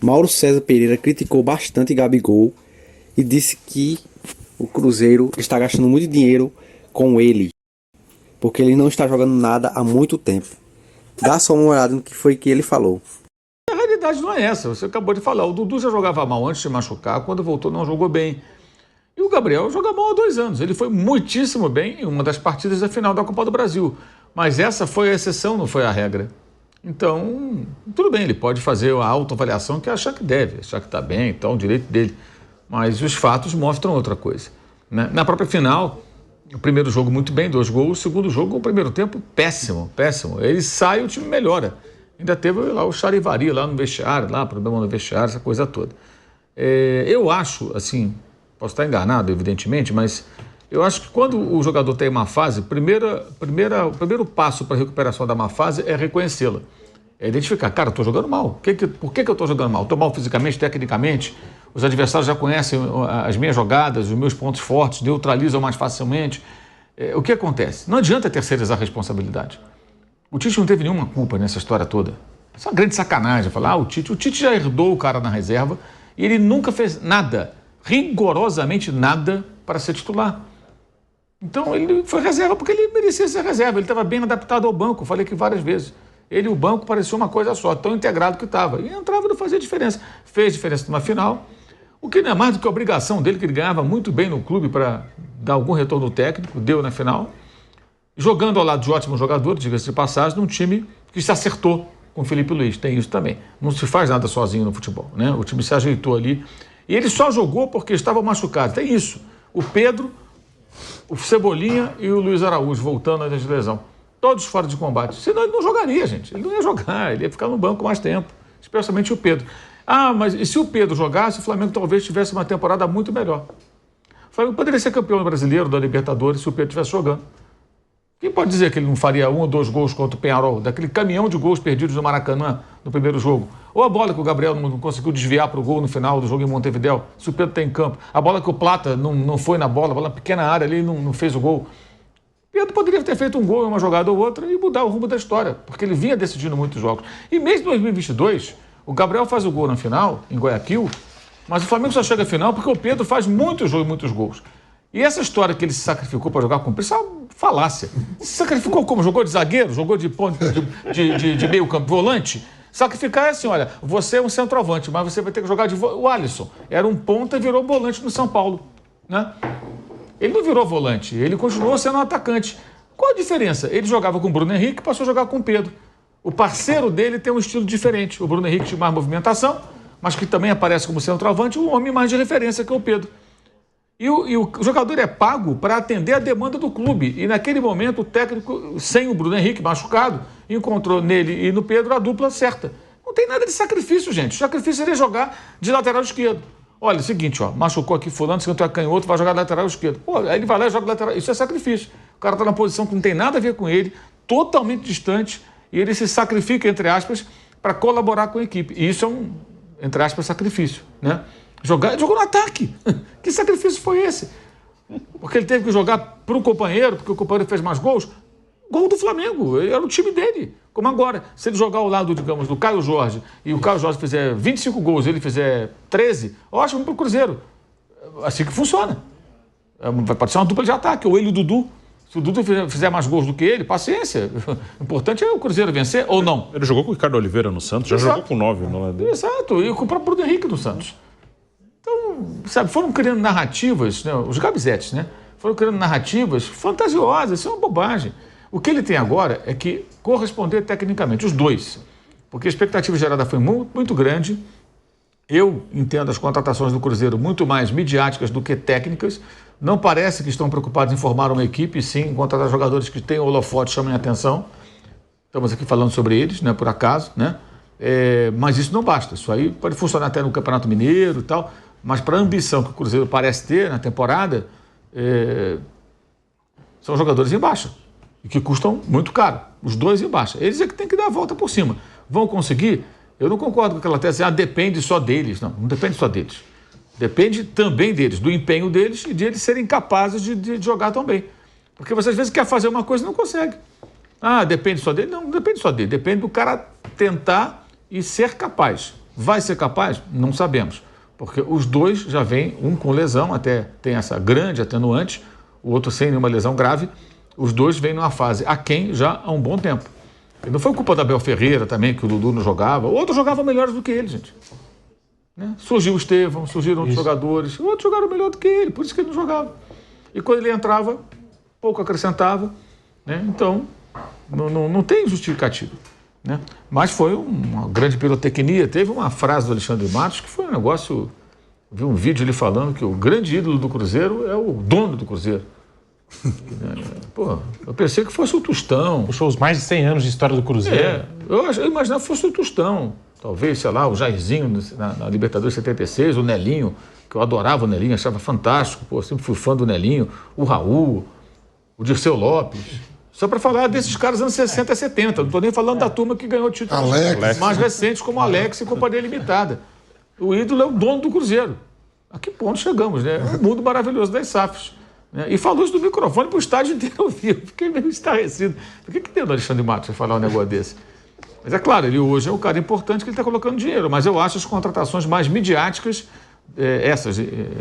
Mauro César Pereira criticou bastante Gabigol e disse que o Cruzeiro está gastando muito dinheiro com ele, porque ele não está jogando nada há muito tempo. Dá só uma olhada no que foi que ele falou. A realidade não é essa, você acabou de falar. O Dudu já jogava mal antes de machucar, quando voltou não jogou bem. E o Gabriel joga mal há 2 anos. Ele foi muitíssimo bem em uma das partidas da final da Copa do Brasil. Mas essa foi a exceção, não foi a regra. Então, tudo bem, ele pode fazer a autoavaliação que achar que deve, achar que está bem, então, o direito dele. Mas os fatos mostram outra coisa, né? Na própria final, o primeiro jogo muito bem, 2 gols, o segundo jogo, o primeiro tempo, péssimo, péssimo. Ele sai, o time melhora. Ainda teve lá o charivari lá no vestiário, lá, problema no vestiário, essa coisa toda. Eu acho, assim, posso estar enganado, evidentemente, mas eu acho que quando o jogador tem uma fase, o primeiro passo para a recuperação da má fase é reconhecê-la. É identificar, cara, eu estou jogando mal. Por que eu estou jogando mal? Estou mal fisicamente, tecnicamente? Os adversários já conhecem as minhas jogadas, os meus pontos fortes, neutralizam mais facilmente. O que acontece? Não adianta terceirizar a responsabilidade. O Tite não teve nenhuma culpa nessa história toda. Isso é uma grande sacanagem falar, o Tite já herdou o cara na reserva e ele nunca fez nada, rigorosamente nada, para ser titular. Então ele foi reserva porque ele merecia ser reserva, ele estava bem adaptado ao banco, falei aqui várias vezes. Ele e o banco parecia uma coisa só, tão integrado que estava. E entrava e não fazia diferença. Fez diferença numa final, o que não é mais do que a obrigação dele, que ele ganhava muito bem no clube para dar algum retorno técnico, deu na final. Jogando ao lado de ótimos jogadores, diga-se de passagem, num time que se acertou com o Felipe Luiz. Tem isso também. Não se faz nada sozinho no futebol, né? O time se ajeitou ali. E ele só jogou porque estava machucado. Tem isso. O Pedro, o Cebolinha e o Luiz Araújo voltando de lesão. Todos fora de combate. Senão ele não jogaria, gente. Ele não ia jogar, ele ia ficar no banco mais tempo. Especialmente o Pedro. Ah, mas e se o Pedro jogasse, o Flamengo talvez tivesse uma temporada muito melhor. O Flamengo poderia ser campeão brasileiro da Libertadores se o Pedro estivesse jogando. Quem pode dizer que ele não faria 1 ou 2 gols contra o Peñarol, daquele caminhão de gols perdidos no Maracanã no primeiro jogo? Ou a bola que o Gabriel não conseguiu desviar para o gol no final do jogo em Montevidéu, se o Pedro tem em campo. A bola que o Plata não foi na bola, a bola na pequena área ali não fez o gol. Pedro poderia ter feito um gol em uma jogada ou outra e mudar o rumo da história, porque ele vinha decidindo muitos jogos. E mesmo em 2022, o Gabriel faz o gol na final, em Guayaquil, mas o Flamengo só chega à final porque o Pedro faz muitos jogos e muitos gols. E essa história que ele se sacrificou para jogar com o Pedro, isso é uma falácia. Se sacrificou como? Jogou de zagueiro? Jogou de ponto de meio campo, volante? Sacrificar é assim, olha, você é um centroavante, mas você vai ter que jogar de volante. O Alisson era um ponta e virou volante no São Paulo, né? Ele não virou volante, ele continuou sendo um atacante. Qual a diferença? Ele jogava com o Bruno Henrique e passou a jogar com o Pedro. O parceiro dele tem um estilo diferente. O Bruno Henrique tinha mais movimentação, mas que também aparece como centroavante, um homem mais de referência que é o Pedro. E o jogador é pago para atender a demanda do clube. E naquele momento o técnico, sem o Bruno Henrique machucado, encontrou nele e no Pedro a dupla certa. Não tem nada de sacrifício, gente. O sacrifício seria jogar de lateral esquerdo. Olha, é o seguinte, ó, machucou aqui fulano, se não é canhoto, vai jogar de lateral esquerdo. Pô, aí ele vai lá e joga lateral. Isso é sacrifício. O cara está na posição que não tem nada a ver com ele, totalmente distante, e ele se sacrifica, entre aspas, para colaborar com a equipe. E isso é um, entre aspas, sacrifício, né? Jogou no ataque. Que sacrifício foi esse? Porque ele teve que jogar para o companheiro, porque o companheiro fez mais gols. Gol do Flamengo, era o time dele. Como agora, se ele jogar ao lado, digamos, do Caio Jorge, e o Caio Jorge fizer 25 gols e ele fizer 13, ótimo para o Cruzeiro. Assim que funciona. Pode ser uma dupla de ataque, ou ele e o Dudu. Se o Dudu fizer mais gols do que ele, paciência. O importante é o Cruzeiro vencer ou não. Ele jogou com o Ricardo Oliveira no Santos, já jogou com 9, não é dele? Exato, e com o próprio Bruno Henrique no Santos. Então, sabe, foram criando narrativas, né, os Gabizetes, né? Foram criando narrativas fantasiosas, isso é uma bobagem. O que ele tem agora é que corresponder tecnicamente, os dois. Porque a expectativa gerada foi muito, muito grande. Eu entendo as contratações do Cruzeiro muito mais midiáticas do que técnicas. Não parece que estão preocupados em formar uma equipe, sim, em contratar jogadores que tenham holofote, chamem a atenção. Estamos aqui falando sobre eles, né, por acaso, né? Mas isso não basta. Isso aí pode funcionar até no Campeonato Mineiro e tal, mas para a ambição que o Cruzeiro parece ter na temporada, são jogadores em baixa e que custam muito caro. Os dois em baixa. Eles é que tem que dar a volta por cima. Vão conseguir? Eu não concordo com aquela tese, depende só deles. Não, não depende só deles. Depende também deles, do empenho deles e de eles serem capazes de jogar tão bem. Porque você às vezes quer fazer uma coisa e não consegue. Depende só dele? Não, não depende só dele. Depende do cara tentar e ser capaz. Vai ser capaz? Não sabemos. Porque os dois já vêm, um com lesão, até tem essa grande atenuante, o outro sem nenhuma lesão grave. Os dois vêm numa fase aquém já há um bom tempo. E não foi culpa da Abel Ferreira também, que o Dudu não jogava. O outro jogava melhores do que ele, gente. Né? Surgiu o Estevão, surgiram outros jogadores. Outros jogaram melhor do que ele, por isso que ele não jogava. E quando ele entrava, pouco acrescentava. Né? Então, não tem justificativa. Né? Mas foi uma grande pirotecnia. Teve uma frase do Alexandre Matos que foi um negócio... Eu vi um vídeo ele falando que o grande ídolo do Cruzeiro é o dono do Cruzeiro. Pô, eu pensei que fosse o Tostão. Puxou os mais de 100 anos de história do Cruzeiro. Eu imaginava que fosse o Tostão. Talvez, sei lá, o Jairzinho na Libertadores 76, o Nelinho, que eu adorava o Nelinho, achava fantástico. Pô, sempre fui fã do Nelinho. O Raul, o Dirceu Lopes. Só para falar desses caras anos 60 e 70. Não estou nem falando da turma que ganhou títulos mais recentes, como Alex e Companhia Limitada. O ídolo é o dono do Cruzeiro. A que ponto chegamos, né? O mundo maravilhoso das SAFs. Né? E falou isso do microfone para o estádio inteiro ouvir. Eu fiquei meio estarrecido. Por que deu do Alexandre Matos falar um negócio desse? Mas é claro, ele hoje é o cara importante que ele está colocando dinheiro. Mas eu acho as contratações mais midiáticas, essas,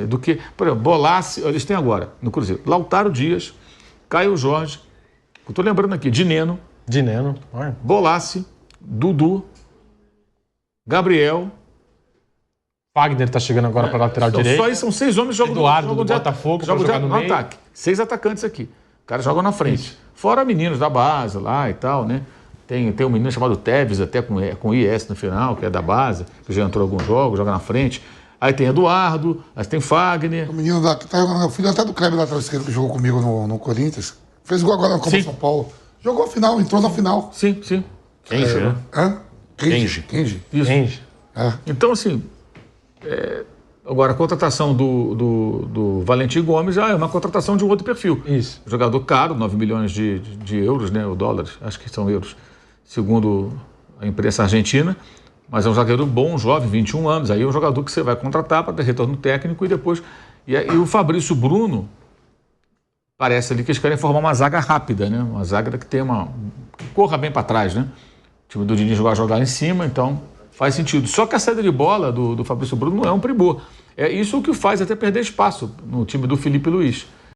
do que... Por exemplo, Bolassi, eles têm agora, no Cruzeiro, Lautaro Dias, Caio Jorge, eu estou lembrando aqui, Dineno, Bolassi, Dudu, Gabriel... Wagner está chegando agora para lateral direito. Só isso, são 6 homens que jogam Eduardo do Botafogo para jogar no meio. Ataque. 6 atacantes aqui. O cara joga na frente. Isso. Fora meninos da base lá e tal, né? Tem um menino chamado Teves, até com IS no final, que é da base, que já entrou em alguns jogos, joga na frente. Aí tem Eduardo, aí tem Fagner. O menino que tá jogando, o filho até do Kleber lateral esquerdo, que jogou comigo no Corinthians. Fez gol agora na Copa São Paulo. Jogou a final, entrou na final. Sim. Kenji, né? Kenji. Isso. Kenji. Então, assim... Agora, a contratação do Valentim Gomes já é uma contratação de um outro perfil. Isso. Jogador caro, 9 milhões de euros, né, ou dólares, acho que são euros, segundo a imprensa argentina. Mas é um zagueiro bom, jovem, 21 anos. Aí é um jogador que você vai contratar para ter retorno técnico e depois... E o Fabrício Bruno, parece ali que eles querem formar uma zaga rápida, né? Uma zaga que tenha que corra bem para trás, né? O time do Diniz vai jogar em cima, então... Faz sentido. Só que a saída de bola do Fabrício Bruno não é um primor. É isso o que faz até perder espaço no time do Felipe Luiz.